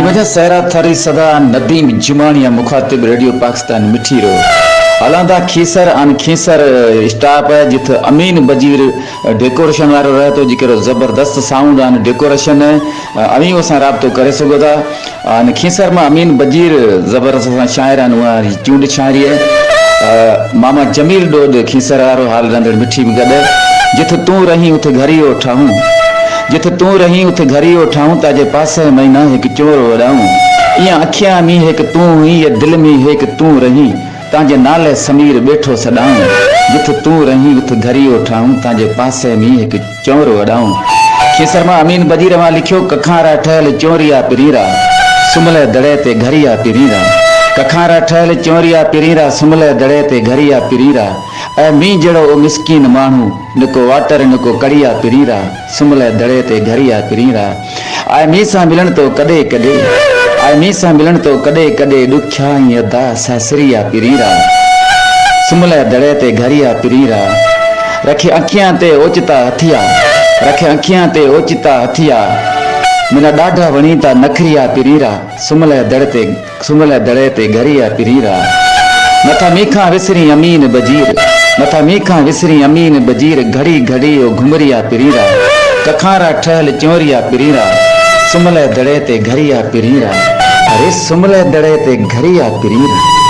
मुझे सहरा थारी सदा नदीम जमाणी मुखातिब रेडियो पाकिस्तान मिठी रो हलांदा खीसर अन खीसर स्टाफ है जिथे अमीन बजीर डेकोरेशन वारो रहे तो जिकरो जबरदस्त साउंड अन डेकोरेशन है अमीन सां राब्तो करे सघो था अन खीसर में अमीन बजीर जबरदस्त शायर अन चूंड शायरी है मामा जमील डोड खीसर वारो हाल रंदड़ मिठी में गॾ जिथे तू रही उथे घरी ठाहूं जिथे तू रही उथे घरी ठाहूं ताजे पासे महीना एक चोर वडाऊं इया अखियां में एक तू ही ये दिल में एक तू रही ताजे नाले समीर बैठो सदाऊं जिथे तू रही उथे घरी ठाहूं ताजे पासे में एक चोर वडाऊं खीसर मां अमीन बजीर मां लिखियो कखारा ठहल चोरिया पिरीरा सुमले दड़े ते घरिया पिरीरा कखारा ठहल चोरिया पिरीरा सुमले दड़े ते घरिया पिरीरा ऐ मी जड़ो ओ मिस्कीन मानू नको वाटर नको कड़िया पिरीरा सुमले दड़े ते घरिया पिरीरा आए मी सा मिलन तो कदे कदे आए मी सा मिलन तो कदे कदे दुख्या यदा सासरिया पिरीरा सुमले दड़े ते घरिया पिरीरा रखे अखियां ते ओचिता हथिया रखे अखियां ते ओचिता हथिया मिना डाढा वणीता नखरिया पिरीरा सुमले दड़े ते घरिया पिरीरा मथा मीखा विसरी अमीन बजीर मथा मीखा विसरी अमीन बजीर घड़ी घड़ी ओ घुमरिया पिरीरा कखारा ठहल चोरिया पिरीरा सुमले दड़े ते घरिया पिरीरा अरे सुमले दड़े ते घरिया पिरीरा।